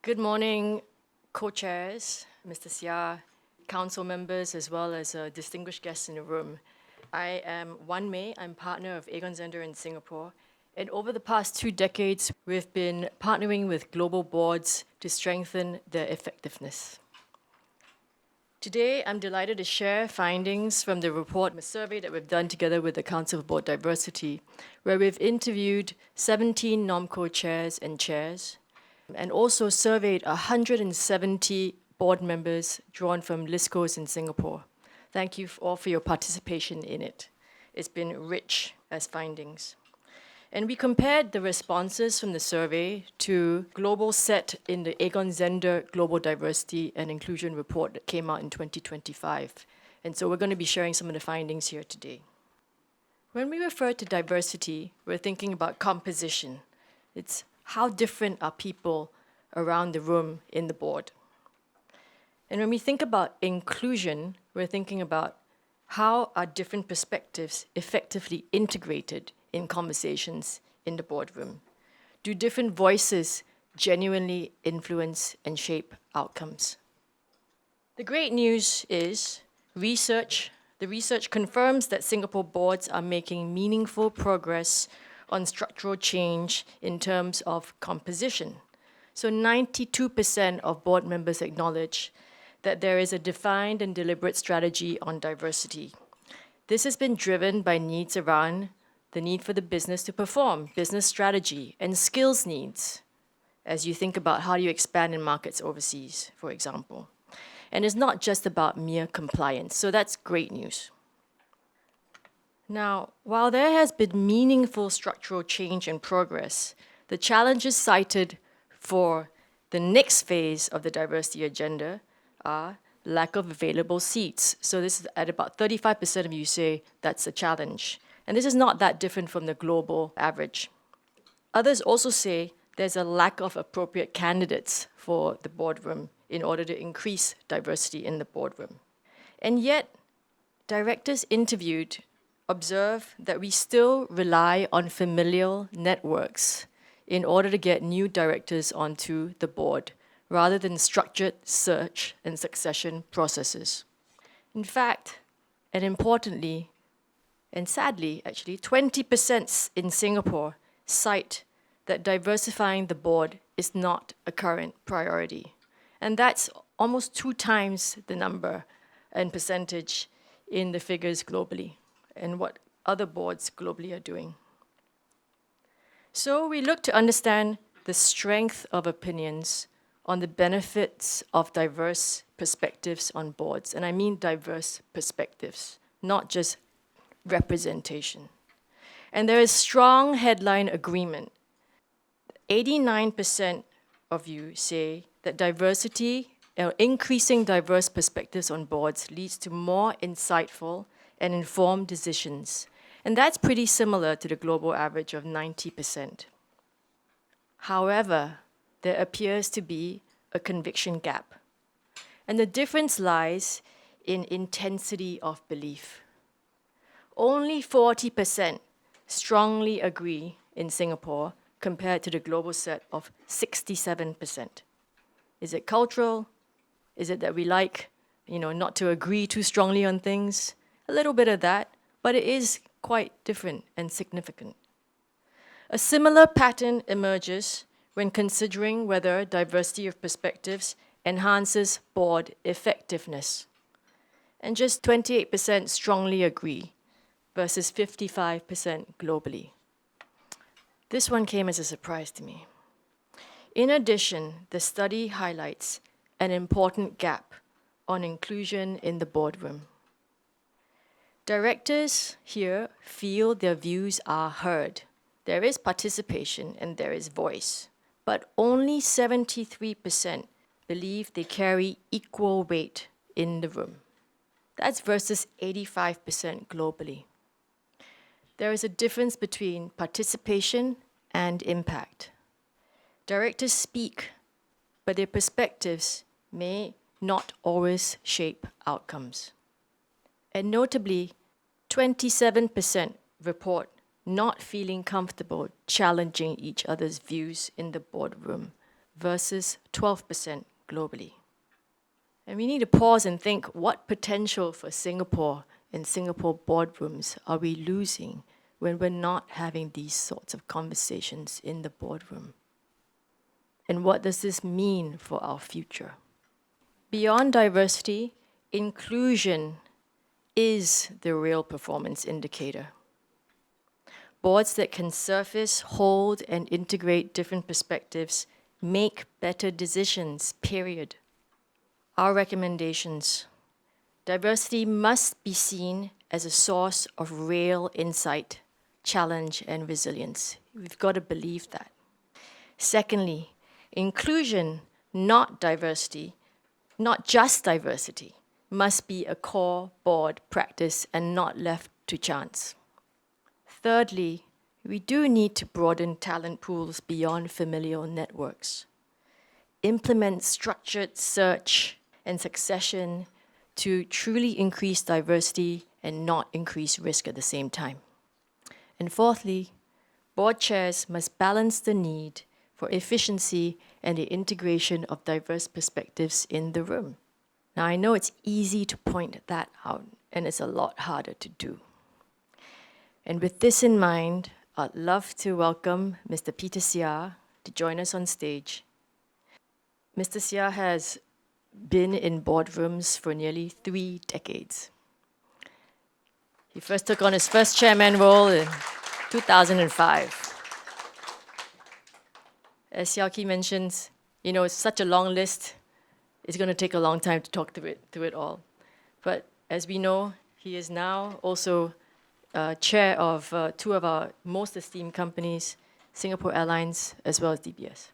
Good morning, co-chairs, Mr. Sia, council members, as well as distinguished guests in the room. I am Wan May. I'm partner of Egon Zehnder in Singapore. And over the past 2 decades, we've been partnering with global boards to strengthen their effectiveness. Today, I'm delighted to share findings from the report, a survey that we've done together with the Council for Board Diversity, where we've interviewed 17 NOMCO chairs and chairs, and also surveyed 170 board members drawn from LISCOs in Singapore. Thank you all for your participation in it. It's been rich as findings. And we compared the responses from the survey to global set in the Egon Zehnder Global Diversity and Inclusion Report that came out in 2025. And so we're going to be sharing some of the findings here today. When we refer to diversity, we're thinking about composition. It's how different are people around the room in the board. And when we think about inclusion, we're thinking about how are different perspectives effectively integrated in conversations in the boardroom? Do different voices genuinely influence and shape outcomes? The great news is the research confirms that Singapore boards are making meaningful progress on structural change in terms of composition. So 92% of board members acknowledge that there is a defined and deliberate strategy on diversity. This has been driven by needs around the need for the business to perform, business strategy, and skills needs, as you think about how do you expand in markets overseas, for example. And it's not just about mere compliance, so that's great news. Now, while there has been meaningful structural change and progress, the challenges cited for the next phase of the diversity agenda are lack of available seats. So this is at about 35% of you say that's a challenge. And this is not that different from the global average. Others also say there's a lack of appropriate candidates for the boardroom in order to increase diversity in the boardroom. And yet, directors interviewed observe that we still rely on familial networks in order to get new directors onto the board, rather than structured search and succession processes. In fact, and importantly, and sadly, actually, 20% in Singapore cite that diversifying the board is not a current priority. And that's almost 2 times the number and percentage in the figures globally and what other boards globally are doing. So we look to understand the strength of opinions on the benefits of diverse perspectives on boards. And I mean diverse perspectives, not just representation. And there is strong headline agreement. 89% of you say that diversity, increasing diverse perspectives on boards leads to more insightful and informed decisions. And that's pretty similar to the global average of 90%. However, there appears to be a conviction gap. And the difference lies in intensity of belief. Only 40% strongly agree in Singapore compared to the global set of 67%. Is it cultural? Is it that we like, not to agree too strongly on things? A little bit of that, but it is quite different and significant. A similar pattern emerges when considering whether diversity of perspectives enhances board effectiveness. And just 28% strongly agree versus 55% globally. This one came as a surprise to me. In addition, the study highlights an important gap on inclusion in the boardroom. Directors here feel their views are heard. There is participation and there is voice, but only 73% believe they carry equal weight in the room. That's versus 85% globally. There is a difference between participation and impact. Directors speak, but their perspectives may not always shape outcomes. And notably, 27% report not feeling comfortable challenging each other's views in the boardroom versus 12% globally. And we need to pause and think, what potential for Singapore in Singapore boardrooms are we losing when we're not having these sorts of conversations in the boardroom? And what does this mean for our future? Beyond diversity, inclusion is the real performance indicator. Boards that can surface, hold, and integrate different perspectives make better decisions, period. Our recommendations: diversity must be seen as a source of real insight, challenge, and resilience. We've got to believe that. Secondly, inclusion, not diversity, not just diversity, must be a core board practice and not left to chance. Thirdly, we do need to broaden talent pools beyond familial networks. Implement structured search and succession to truly increase diversity and not increase risk at the same time. And fourthly, board chairs must balance the need for efficiency and the integration of diverse perspectives in the room. Now, I know it's easy to point that out, and it's a lot harder to do. And with this in mind, I'd love to welcome Mr. Peter Seah to join us on stage. Mr. Seah has been in boardrooms for nearly 3 decades. He first took on his first chairman role in 2005. As Seah Kee mentions, it's such a long list, it's going to take a long time to talk through it all. But as we know, he is now also chair of 2 of our most esteemed companies, Singapore Airlines as well as DBS.